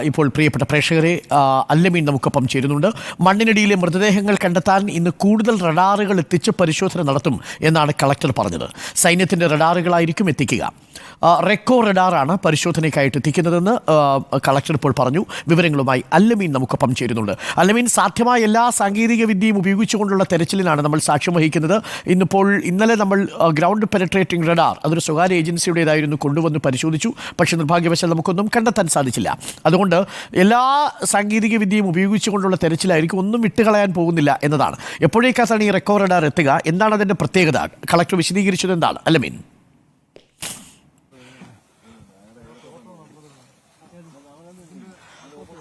ഇപ്പോൾ പ്രിയപ്പെട്ട പ്രേക്ഷകരെ, അല്ലമീൻ നമുക്കൊപ്പം ചേരുന്നുണ്ട്. മണ്ണിനടിയിലെ മൃതദേഹങ്ങൾ കണ്ടെത്താൻ ഇന്ന് കൂടുതൽ റഡാറുകൾ എത്തിച്ച് പരിശോധന നടത്തും എന്നാണ് കളക്ടർ പറഞ്ഞത്. സൈന്യത്തിൻ്റെ റഡാറുകളായിരിക്കും എത്തിക്കുക. റെക്കോ റഡാറാണ് പരിശോധനയ്ക്കായിട്ട് എത്തിക്കുന്നതെന്ന് കളക്ടർ ഇപ്പോൾ പറഞ്ഞു. വിവരങ്ങളുമായി അല്ലമീൻ നമുക്കൊപ്പം ചേരുന്നുണ്ട്. അല്ലമീൻ, സാധ്യമായ എല്ലാ സാങ്കേതിക വിദ്യയും ഉപയോഗിച്ചുകൊണ്ടുള്ള തെരച്ചിലിനാണ് നമ്മൾ സാക്ഷ്യം വഹിക്കുന്നത്. ഇന്നലെ നമ്മൾ ഗ്രൗണ്ട് പെനട്രേറ്റിംഗ് റഡാർ, അതൊരു സ്വകാര്യ ഏജൻസിയുടേതായിരുന്നു, കൊണ്ടുവന്ന് പരിശോധിച്ചു. പക്ഷേ നിർഭാഗ്യവശാൽ നമുക്കൊന്നും കണ്ടെത്താൻ സാധിച്ചില്ല. അതുകൊണ്ട് എല്ലാ സാങ്കേതിക വിദ്യയും ഉപയോഗിച്ചുകൊണ്ടുള്ള തെരച്ചിലായിരിക്കും, ഒന്നും വിട്ടുകളയാൻ പോകുന്നില്ല എന്നതാണ്. എപ്പോഴേക്കാണ് ഈ റെക്കോ റഡാർ എത്തുക? എന്താണ് അതിൻ്റെ പ്രത്യേകത? കളക്ടർ വിശദീകരിച്ചത് എന്താണ് അല്ലമീൻ?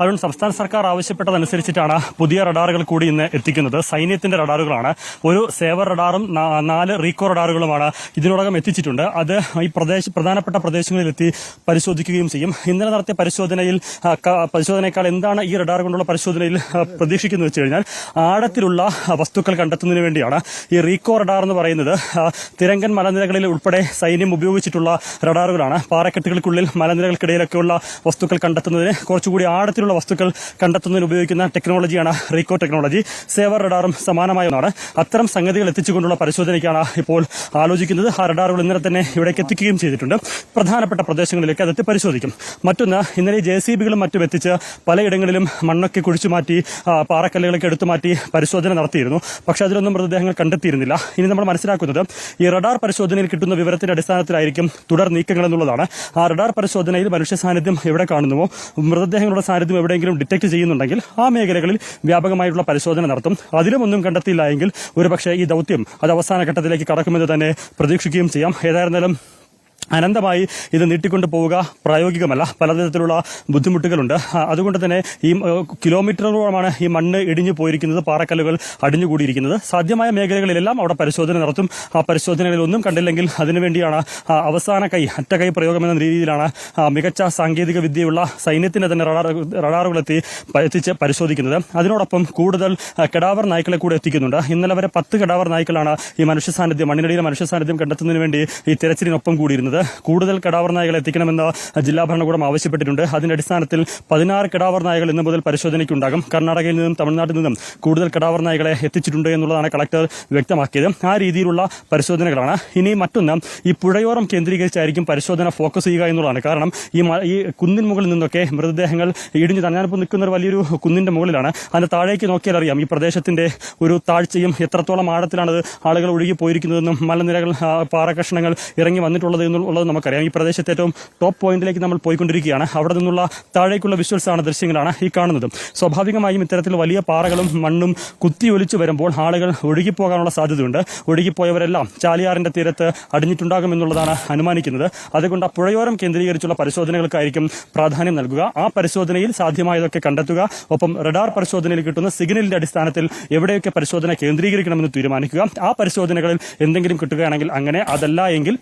അരുൺ, സംസ്ഥാന സർക്കാർ ആവശ്യപ്പെട്ടതനുസരിച്ചിട്ടാണ് പുതിയ റഡാറുകൾ കൂടി ഇന്ന് എത്തിക്കുന്നത്. സൈന്യത്തിന്റെ റഡാറുകളാണ്. ഒരു സേവർ റഡാറും 4 റീകോ റഡാറുകളുമാണ് ഇതിനോടകം എത്തിച്ചിട്ടുണ്ട്. അത് ഈ പ്രധാനപ്പെട്ട പ്രദേശങ്ങളിലെത്തി പരിശോധിക്കുകയും ചെയ്യും. ഇന്നലെ നടത്തിയ പരിശോധനയേക്കാൾ എന്താണ് ഈ റഡാർ കൊണ്ടുള്ള പരിശോധനയിൽ പ്രതീക്ഷിക്കുന്നത് വെച്ച് കഴിഞ്ഞാൽ, ആഴത്തിലുള്ള വസ്തുക്കൾ കണ്ടെത്തുന്നതിന് വേണ്ടിയാണ് ഈ റീകോ റഡാർ എന്ന് പറയുന്നത്. തിരങ്കൻ മലനിരകളിൽ ഉൾപ്പെടെ സൈന്യം ഉപയോഗിച്ചിട്ടുള്ള റഡാറുകളാണ്. പാറക്കെട്ടുകൾക്കുള്ളിൽ മലനിരകൾക്കിടയിലൊക്കെയുള്ള വസ്തുക്കൾ കണ്ടെത്തുന്നതിന്, കുറച്ചുകൂടി ആഴത്തിലുള്ള വസ്തുക്കൾ കണ്ടെത്തുന്നതിന് ഉപയോഗിക്കുന്ന ടെക്നോളജിയാണ് റീകോ ടെക്നോളജി. സേവർ റഡാറും സമാനമായ ഒന്നാണ്. അത്തരം സംഗതികൾ എത്തിച്ചുകൊണ്ടുള്ള പരിശോധനയ്ക്കാണ് ഇപ്പോൾ ആലോചിക്കുന്നത്. ആ റഡാറുകൾ ഇന്നലെ തന്നെ ഇവിടേക്ക് എത്തിക്കുകയും ചെയ്തിട്ടുണ്ട്. പ്രധാനപ്പെട്ട പ്രദേശങ്ങളിലേക്ക് അതെത്തി പരിശോധിക്കും. മറ്റൊന്ന്, ഇന്നലെ JCBകളും മറ്റും എത്തിച്ച് പലയിടങ്ങളിലും മണ്ണൊക്കെ കുഴിച്ചു മാറ്റി, പാറക്കല്ലുകളൊക്കെ എടുത്തു മാറ്റി പരിശോധന നടത്തിയിരുന്നു. പക്ഷേ അതിലൊന്നും മൃതദേഹങ്ങൾ കണ്ടെത്തിയിരുന്നില്ല. ഇനി നമ്മൾ മനസ്സിലാക്കുന്നത്, ഈ റഡാർ പരിശോധനയിൽ കിട്ടുന്ന വിവരത്തിന്റെ അടിസ്ഥാനത്തിലായിരിക്കും തുടർ നീക്കങ്ങൾ എന്നുള്ളതാണ്. ആ റഡാർ പരിശോധനയിൽ മനുഷ്യ സാന്നിധ്യം എവിടെ കാണുന്നുവോ, മൃതദേഹങ്ങളുടെ സാന്നിധ്യം എവിടെയെങ്കിലും ഡിറ്റക്ട് ചെയ്യുന്നുണ്ടെങ്കിൽ ആ മേഖലകളിൽ വ്യാപകമായിട്ടുള്ള പരിശോധന നടത്തും. അതിലുമൊന്നും കണ്ടെത്തിയില്ല എങ്കിൽ ഒരുപക്ഷെ ഈ ദൗത്യം അത് അവസാന ഘട്ടത്തിലേക്ക് കടക്കുമെന്ന് തന്നെ പ്രതീക്ഷിക്കുകയും ചെയ്യാം. ഏതായിരുന്നാലും അനന്തമായി ഇത് നീട്ടിക്കൊണ്ടു പോവുക പ്രായോഗികമല്ല. പലതരത്തിലുള്ള ബുദ്ധിമുട്ടുകളുണ്ട്. അതുകൊണ്ട് തന്നെ ഈ കിലോമീറ്ററുകളോളമാണ് ഈ മണ്ണ് ഇടിഞ്ഞു പോയിരിക്കുന്നത്, പാറക്കല്ലുകൾ അടിഞ്ഞുകൂടിയിരിക്കുന്നത്. സാധ്യമായ മേഖലകളിലെല്ലാം അവിടെ പരിശോധന നടത്തും. ആ പരിശോധനകളിലൊന്നും കണ്ടില്ലെങ്കിൽ അതിനുവേണ്ടിയാണ് അറ്റകൈ പ്രയോഗം എന്ന രീതിയിലാണ് മികച്ച സാങ്കേതിക വിദ്യയുള്ള സൈന്യത്തിന്റെ തന്നെ എത്തിച്ച് പരിശോധിക്കുന്നത്. അതിനോടൊപ്പം കൂടുതൽ കെടാവർ നായ്ക്കളെ കൂടെ എത്തിക്കുന്നുണ്ട്. ഇന്നലെ വരെ 10 കെടാവർ നായ്ക്കളാണ് ഈ മണ്ണിനടിയിലെ മനുഷ്യ സാന്നിധ്യം കണ്ടെത്തുന്നതിന് വേണ്ടി ഈ തെരച്ചിലിനൊപ്പം കൂടിയിരുന്നത്. കൂടുതൽ കെടാവർ നായകളെ എത്തിക്കണമെന്ന് ജില്ലാ ഭരണകൂടം ആവശ്യപ്പെട്ടിട്ടുണ്ട്. അതിന്റെ അടിസ്ഥാനത്തിൽ 16 കെടാവർ നായകൾ ഇന്ന് മുതൽ പരിശോധനയ്ക്കുണ്ടാകും. കർണാടകയിൽ നിന്നും തമിഴ്നാട്ടിൽ നിന്നും കൂടുതൽ കെടാവർ നായകളെ എത്തിച്ചിട്ടുണ്ട് എന്നുള്ളതാണ് കളക്ടർ വ്യക്തമാക്കിയത്. ആ രീതിയിലുള്ള പരിശോധനകളാണ്. ഇനി മറ്റൊന്ന്, ഈ പുഴയോരം കേന്ദ്രീകരിച്ചായിരിക്കും പരിശോധന ഫോക്കസ് ചെയ്യുക എന്നുള്ളതാണ്. കാരണം ഈ കുന്നിൻ മുകളിൽ നിന്നൊക്കെ മൃതദേഹങ്ങൾ ഇടിഞ്ഞു ഞാനിപ്പോൾ നിൽക്കുന്ന ഒരു വലിയൊരു കുന്നിന്റെ മുകളിലാണ്. അതിന്റെ താഴേക്ക് നോക്കിയാൽ അറിയാം ഈ പ്രദേശത്തിന്റെ ഒരു താഴ്ചയും എത്രത്തോളം ആഴത്തിലാണ് ആളുകൾ ഒഴുകി പോയിരിക്കുന്നതെന്നും മലനിരകൾ, പാറകഷ്ണങ്ങൾ ഇറങ്ങി വന്നിട്ടുള്ളത് ഉള്ളത് നമുക്കറിയാം. ഈ പ്രദേശത്തെ ഏറ്റവും ടോപ്പ് പോയിന്റിലേക്ക് നമ്മൾ പോയിക്കൊണ്ടിരിക്കുകയാണ്. അവിടെ നിന്നുള്ള താഴേക്കുള്ള വിഷ്വൽസാണ്, ദൃശ്യങ്ങളാണ് ഈ കാണുന്നത്. സ്വാഭാവികമായും ഇത്തരത്തിൽ വലിയ പാറകളും മണ്ണും കുത്തിയൊലിച്ചു വരുമ്പോൾ ആളുകൾ ഒഴുകിപ്പോകാനുള്ള സാധ്യതയുണ്ട്. ഒഴുകിപ്പോയവരെല്ലാം ചാലിയാറിന്റെ തീരത്ത് അടിഞ്ഞിട്ടുണ്ടാകുമെന്നുള്ളതാണ് അനുമാനിക്കുന്നത്. അതുകൊണ്ട് ആ പുഴയോരം കേന്ദ്രീകരിച്ചുള്ള പരിശോധനകൾക്കായിരിക്കും പ്രാധാന്യം നൽകുക. ആ പരിശോധനയിൽ സാധ്യമായതൊക്കെ കണ്ടെത്തുക. ഒപ്പം റഡാർ പരിശോധനയിൽ കിട്ടുന്ന സിഗ്നലിന്റെ അടിസ്ഥാനത്തിൽ എവിടെയൊക്കെ പരിശോധന കേന്ദ്രീകരിക്കണമെന്ന് തീരുമാനിക്കുക. ആ പരിശോധനകളിൽ എന്തെങ്കിലും കിട്ടുകയാണെങ്കിൽ അങ്ങനെ, അതല്ല എങ്കിൽ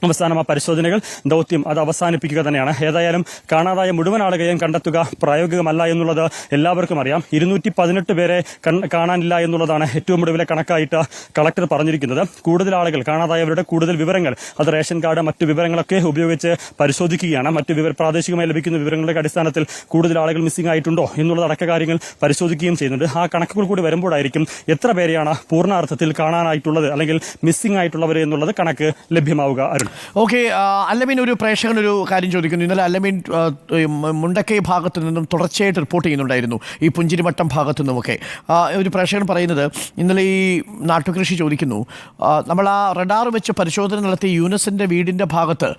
അവസാനം ആ പരിശോധനകൾ ദൗത്യം അത് അവസാനിപ്പിക്കുക തന്നെയാണ്. ഏതായാലും കാണാതായ മുഴുവൻ ആളുകളെയും കണ്ടെത്തുക പ്രായോഗികമല്ല എന്നുള്ളത് എല്ലാവർക്കും അറിയാം. 218 പേരെ കാണാനില്ല എന്നുള്ളതാണ് ഏറ്റവും ഒടുവിലെ കണക്കായിട്ട് കളക്ടർ പറഞ്ഞിരിക്കുന്നത്. കൂടുതൽ ആളുകൾ, കാണാതായവരുടെ കൂടുതൽ വിവരങ്ങൾ, അത് റേഷൻ കാർഡ്, മറ്റു വിവരങ്ങളൊക്കെ ഉപയോഗിച്ച് പരിശോധിക്കുകയാണ്. പ്രാദേശികമായി ലഭിക്കുന്ന വിവരങ്ങളുടെ അടിസ്ഥാനത്തിൽ കൂടുതൽ ആളുകൾ മിസ്സിംഗ് ആയിട്ടുണ്ടോ എന്നുള്ളതടക്ക കാര്യങ്ങൾ പരിശോധിക്കുകയും ചെയ്യുന്നുണ്ട്. ആ കണക്കുകൾ കൂടി വരുമ്പോഴായിരിക്കും എത്ര പേരെയാണ് പൂർണ്ണാർത്ഥത്തിൽ കാണാനായിട്ടുള്ളത് അല്ലെങ്കിൽ മിസ്സിംഗ് ആയിട്ടുള്ളവർ എന്നുള്ളത് കണക്ക് ലഭ്യമാവുക. അരുൺ, ഓക്കെ. അല്ലമീൻ, ഒരു പ്രേക്ഷകൻ ഒരു കാര്യം ചോദിക്കുന്നു. ഇന്നലെ അല്ലമീൻ മുണ്ടക്കൈ ഭാഗത്തു നിന്നും തുടർച്ചയായിട്ട് റിപ്പോർട്ട് ചെയ്യുന്നുണ്ടായിരുന്നു, ഈ പുഞ്ചിരിമട്ടം ഭാഗത്തു നിന്നുമൊക്കെ. ഒരു പ്രേക്ഷകൻ പറയുന്നത്, ഇന്നലെ ഈ നാട്ടുകൃഷി ചോദിക്കുന്നു, നമ്മൾ ആ റഡാർ വെച്ച് പരിശോധന നടത്തി യൂനസിൻ്റെ വീടിൻ്റെ ഭാഗത്ത്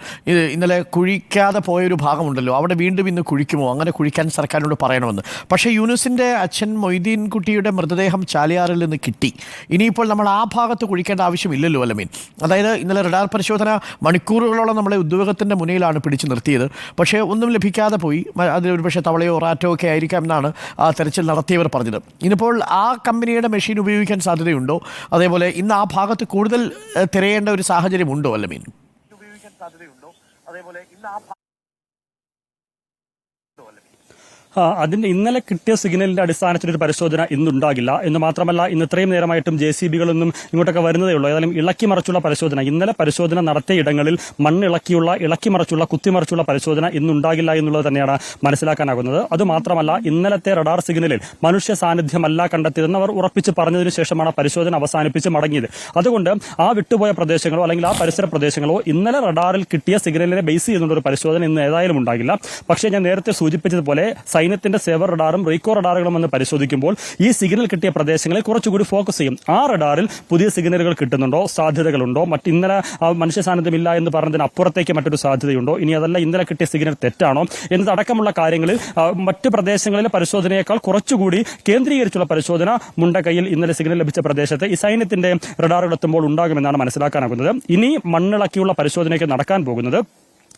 ഇന്നലെ കുഴിക്കാതെ പോയൊരു ഭാഗമുണ്ടല്ലോ, അവിടെ വീണ്ടും ഇന്ന് കുഴിക്കുമോ? അങ്ങനെ കുഴിക്കാൻ സർക്കാരിനോട് പറയണമെന്ന്. പക്ഷേ യൂനുസിൻ്റെ അച്ഛൻ മൊയ്തീൻ കുട്ടിയുടെ മൃതദേഹം ചാലിയാറിൽ നിന്ന് കിട്ടി. ഇനിയിപ്പോൾ നമ്മൾ ആ ഭാഗത്ത് കുഴിക്കേണ്ട ആവശ്യമില്ലല്ലോ അല്ലമീൻ. അതായത് ഇന്നലെ റഡാർ പരിശോധന മണിക്കൂറുകളോളം നമ്മളെ ഉദ്യോഗത്തിൻ്റെ മുന്നിലാണ് പിടിച്ചു നിർത്തിയത്. പക്ഷേ ഒന്നും ലഭിക്കാതെ പോയി. അതിൽ ഒരു പക്ഷേ തവളയോ റാറ്റോ ഒക്കെ ആയിരിക്കാം എന്നാണ് തെരച്ചിൽ നടത്തിയവർ പറഞ്ഞത്. ഇനിയിപ്പോൾ ആ കമ്പനിയുടെ മെഷീൻ ഉപയോഗിക്കാൻ സാധ്യതയുണ്ടോ? അതേപോലെ ഇന്ന് ആ ഭാഗത്ത് കൂടുതൽ തിരയേണ്ട ഒരു സാഹചര്യമുണ്ടോ അല്ലമീൻ? അതിന്റെ ഇന്നലെ കിട്ടിയ സിഗ്നലിന്റെ അടിസ്ഥാനത്തിൽ ഒരു പരിശോധന ഇന്നുണ്ടാകില്ല എന്ന് മാത്രമല്ല ഇന്ന് ഇത്രയും നേരമായിട്ടും JCB-കളൊന്നും ഇങ്ങോട്ടൊക്കെ വരുന്നതേ ഉള്ളൂ. ഏതായാലും ഇളക്കി മറിച്ചുള്ള പരിശോധന ഇന്നലെ പരിശോധന നടത്തിയ ഇടങ്ങളിൽ ഇളക്കി മറിച്ചുള്ള കുത്തിമറിച്ചുള്ള പരിശോധന ഇന്നുണ്ടാകില്ല എന്നുള്ളത് തന്നെയാണ് മനസ്സിലാക്കാനാകുന്നത്. അതുമാത്രമല്ല ഇന്നലത്തെ റഡാർ സിഗ്നലിൽ മനുഷ്യ സാന്നിധ്യമല്ല കണ്ടെത്തിയതെന്ന് അവർ ഉറപ്പിച്ച് പറഞ്ഞതിനു ശേഷമാണ് പരിശോധന അവസാനിപ്പിച്ച് മടങ്ങിയത്. അതുകൊണ്ട് ആ വിട്ടുപോയ പ്രദേശങ്ങളോ അല്ലെങ്കിൽ ആ പരിസര പ്രദേശങ്ങളോ ഇന്നലെ റഡാറിൽ കിട്ടിയ സിഗ്നലിനെ ബേസ് ചെയ്തുകൊണ്ട് ഒരു പരിശോധന ഇന്ന് ഏതായാലും ഉണ്ടാകില്ല. പക്ഷേ ഞാൻ നേരത്തെ സൂചിപ്പിച്ചതുപോലെ സൈന്യത്തിന്റെ സേവർ റഡാറും റീകോ റഡാറുകളും എന്ന് പരിശോധിക്കുമ്പോൾ ഈ സിഗ്നൽ കിട്ടിയ പ്രദേശങ്ങളിൽ കുറച്ചുകൂടി ഫോക്കസ് ചെയ്യും. ആ റഡാറിൽ പുതിയ സിഗ്നലുകൾ കിട്ടുന്നുണ്ടോ, സാധ്യതകളുണ്ടോ, ഇന്നലെ മനുഷ്യ സാന്നിധ്യമില്ല എന്ന് പറഞ്ഞതിന് അപ്പുറത്തേക്ക് മറ്റൊരു സാധ്യതയുണ്ടോ, ഇനി അതല്ല ഇന്നലെ കിട്ടിയ സിഗ്നൽ തെറ്റാണോ എന്നതടക്കമുള്ള കാര്യങ്ങളിൽ മറ്റ് പ്രദേശങ്ങളിലെ പരിശോധനയേക്കാൾ കുറച്ചുകൂടി കേന്ദ്രീകരിച്ചുള്ള പരിശോധന മുണ്ടക്കൈയിൽ ഇന്നലെ സിഗ്നൽ ലഭിച്ച പ്രദേശത്ത് ഈ സൈന്യത്തിന്റെ റഡാറുകൾ എത്തുമ്പോൾ ഉണ്ടാകുമെന്നാണ് മനസ്സിലാക്കാനാകുന്നത്. ഇനി മണ്ണിളക്കിയുള്ള പരിശോധനയ്ക്ക് നടക്കാൻ പോകുന്നത്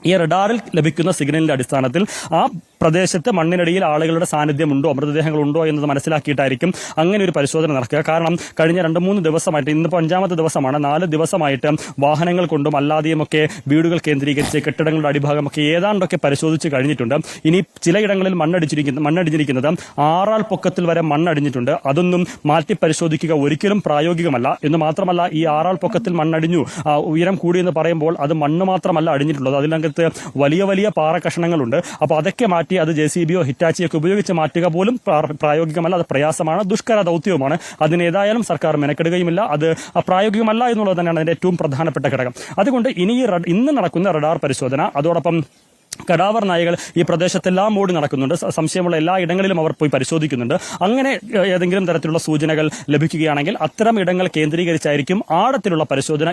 ഈ റഡാറിൽ ലഭിക്കുന്ന സിഗ്നലിന്റെ അടിസ്ഥാനത്തിൽ ആ പ്രദേശത്ത് മണ്ണിനടിയിൽ ആളുകളുടെ സാന്നിധ്യമുണ്ടോ, മൃതദേഹങ്ങളുണ്ടോ എന്നത് മനസ്സിലാക്കിയിട്ടായിരിക്കും അങ്ങനെ ഒരു പരിശോധന നടക്കുക. കാരണം കഴിഞ്ഞ 2-3 ദിവസമായിട്ട്, ഇന്നിപ്പോൾ 5ാമത്തെ ദിവസമാണ്, 4 ദിവസമായിട്ട് വാഹനങ്ങൾ കൊണ്ടും അല്ലാതെയുമൊക്കെ വീടുകൾ കേന്ദ്രീകരിച്ച് കെട്ടിടങ്ങളുടെ അടിഭാഗമൊക്കെ ഏതാണ്ടൊക്കെ പരിശോധിച്ച് കഴിഞ്ഞിട്ടുണ്ട്. ഇനി ചിലയിടങ്ങളിൽ മണ്ണടിഞ്ഞിരിക്കുന്നത് 6 ആൾ പൊക്കത്തിൽ വരെ മണ്ണടിഞ്ഞിട്ടുണ്ട്. അതൊന്നും മാറ്റി പരിശോധിക്കുക ഒരിക്കലും പ്രായോഗികമല്ല. എന്ന് മാത്രമല്ല ഈ 6 ആൾ പൊക്കത്തിൽ മണ്ണടിഞ്ഞു, ഉയരം കൂടിയെന്ന് പറയുമ്പോൾ അത് മണ്ണ് മാത്രമല്ല അടിഞ്ഞിട്ടുള്ളത്, അതിനകത്ത് വലിയ വലിയ പാറ കഷണങ്ങളുണ്ട്. അപ്പോൾ അതൊക്കെ മാറ്റി അത് JCB-യോ ഹിറ്റാച്ചിയോ ഒക്കെ ഉപയോഗിച്ച് മാറ്റുക പോലും പ്രായോഗികമല്ല. അത് പ്രയാസമാണ്, ദുഷ്കര ദൗത്യവുമാണ്. അതിനേതായാലും സർക്കാർ മെനക്കെടുകയുമില്ല. അത് പ്രായോഗികമല്ല എന്നുള്ളത് തന്നെയാണ് അതിന്റെ ഏറ്റവും പ്രധാനപ്പെട്ട ഘടകം. അതുകൊണ്ട് ഇന്ന് നടക്കുന്ന റഡാർ പരിശോധന, അതോടൊപ്പം കടാവർ നായകൾ ഈ പ്രദേശത്തെല്ലാം ഓടി നടക്കുന്നുണ്ട്. സംശയമുള്ള എല്ലാ ഇടങ്ങളിലും അവർ പോയി പരിശോധിക്കുന്നുണ്ട്. അങ്ങനെ ഏതെങ്കിലും തരത്തിലുള്ള സൂചനകൾ ലഭിക്കുകയാണെങ്കിൽ അത്തരം ഇടങ്ങൾ കേന്ദ്രീകരിച്ചായിരിക്കും ആഴത്തിലുള്ള പരിശോധന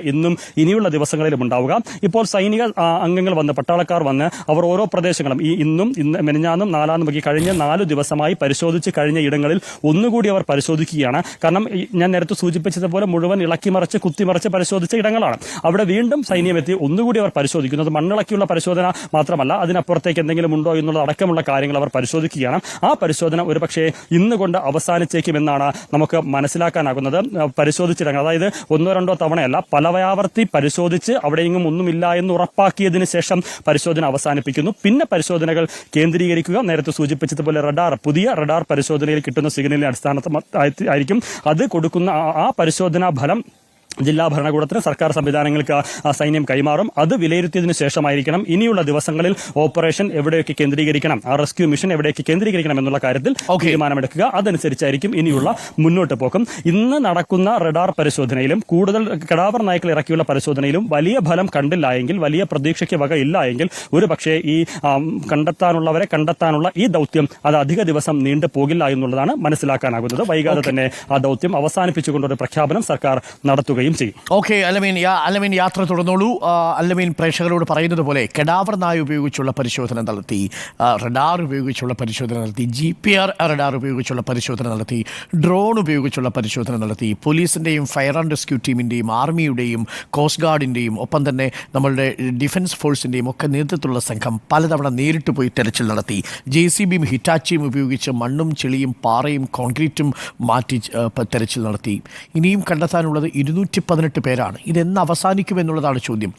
ഇനിയുള്ള ദിവസങ്ങളിലും ഉണ്ടാവുക. ഇപ്പോൾ സൈനിക അംഗങ്ങൾ വന്ന്, പട്ടാളക്കാർ വന്ന് അവർ ഓരോ പ്രദേശങ്ങളും ഇന്ന് മെനഞ്ഞാന്നും 4-ാം കഴിഞ്ഞ 4 ദിവസമായി പരിശോധിച്ച് കഴിഞ്ഞ ഇടങ്ങളിൽ ഒന്നുകൂടി അവർ പരിശോധിക്കുകയാണ്. കാരണം ഞാൻ നേരത്തെ സൂചിപ്പിച്ചതുപോലെ മുഴുവൻ ഇളക്കിമറിച്ച് കുത്തിമറിച്ച് പരിശോധിച്ച ഇടങ്ങളാണ്. അവിടെ വീണ്ടും സൈന്യമെത്തി ഒന്നുകൂടി അവർ പരിശോധിക്കുന്നത് മണ്ണിളക്കിയുള്ള പരിശോധന മാത്രമല്ല, അതിനപ്പുറത്തേക്ക് എന്തെങ്കിലും ഉണ്ടോ എന്നുള്ള അടക്കമുള്ള കാര്യങ്ങൾ അവർ പരിശോധിക്കുകയാണ്. ആ പരിശോധന ഒരുപക്ഷെ ഇന്ന് കൊണ്ട് അവസാനിച്ചേക്കുമെന്നാണ് നമുക്ക് മനസ്സിലാക്കാനാകുന്നത്. പരിശോധിച്ചിടങ്ങൾ, അതായത് 1-2 തവണയല്ല, പലവയാവർത്തി പരിശോധിച്ച് അവിടെയെങ്കിലും ഒന്നുമില്ല എന്ന് ഉറപ്പാക്കിയതിന് ശേഷം പരിശോധന അവസാനിപ്പിക്കുന്നു. പിന്നെ പരിശോധനകൾ കേന്ദ്രീകരിക്കുക. നേരത്തെ സൂചിപ്പിച്ചതുപോലെ പുതിയ റഡാർ പരിശോധനയിൽ കിട്ടുന്ന സിഗ്നലിന്റെ അടിസ്ഥാനമായിരിക്കും അത് കൊടുക്കുന്ന ആ പരിശോധനാ ഫലം ജില്ലാ ഭരണകൂടത്തിന്, സർക്കാർ സംവിധാനങ്ങൾക്ക് സൈന്യം കൈമാറും. അത് വിലയിരുത്തിയതിനു ശേഷമായിരിക്കണം ഇനിയുള്ള ദിവസങ്ങളിൽ ഓപ്പറേഷൻ എവിടെയൊക്കെ കേന്ദ്രീകരിക്കണം, ആ റെസ്ക്യൂ മിഷൻ എവിടെയൊക്കെ കേന്ദ്രീകരിക്കണം എന്നുള്ള കാര്യത്തിൽ തീരുമാനമെടുക്കുക. അതനുസരിച്ചായിരിക്കും ഇനിയുള്ള മുന്നോട്ട് പോക്കും. ഇന്ന് നടക്കുന്ന റഡാർ പരിശോധനയിലും കൂടുതൽ കടാവർ നായ്ക്കൾ ഇറക്കിയുള്ള പരിശോധനയിലും വലിയ ഫലം കണ്ടില്ല എങ്കിൽ, വലിയ പ്രതീക്ഷയ്ക്ക് വകയില്ല എങ്കിൽ ഒരുപക്ഷെ ഈ കണ്ടെത്താനുള്ളവരെ കണ്ടെത്താനുള്ള ഈ ദൗത്യം അത് അധിക ദിവസം നീണ്ടു പോകില്ല എന്നുള്ളതാണ് മനസ്സിലാക്കാനാകുന്നത്. വൈകാതെ തന്നെ ആ ദൗത്യം അവസാനിപ്പിച്ചുകൊണ്ടൊരു പ്രഖ്യാപനം സർക്കാർ നടത്തുകയും. ഓക്കെ, അല്ലമീൻ യാത്ര തുടർന്നോളൂ. അല്ലമീൻ പ്രേക്ഷകരോട് പറയുന്നത് പോലെ കടാവർ നായ ഉപയോഗിച്ചുള്ള പരിശോധന നടത്തി, റഡാർ ഉപയോഗിച്ചുള്ള പരിശോധന നടത്തി, GPR റഡാർ ഉപയോഗിച്ചുള്ള പരിശോധന നടത്തി, ഡ്രോൺ ഉപയോഗിച്ചുള്ള പരിശോധന നടത്തി, പോലീസിൻ്റെയും ഫയർ ആൻഡ് റെസ്ക്യൂ ടീമിൻ്റെയും ആർമിയുടെയും കോസ്റ്റ് ഗാർഡിൻ്റെയും ഒപ്പം തന്നെ നമ്മളുടെ ഡിഫൻസ് ഫോഴ്സിൻ്റെയും ഒക്കെ നേതൃത്വത്തിലുള്ള സംഘം പലതവണ നേരിട്ട് പോയി തെരച്ചിൽ നടത്തി. JCB-യും ഹിറ്റാച്ചിയും ഉപയോഗിച്ച് മണ്ണും ചെളിയും പാറയും കോൺക്രീറ്റും മാറ്റി തെരച്ചിൽ നടത്തി. ഇനിയും കണ്ടെത്താനുള്ളത് 218 പേരാണ്. ഇതെന്ന് അവസാനിക്കുമെന്നുള്ളതാണ് ചോദ്യം.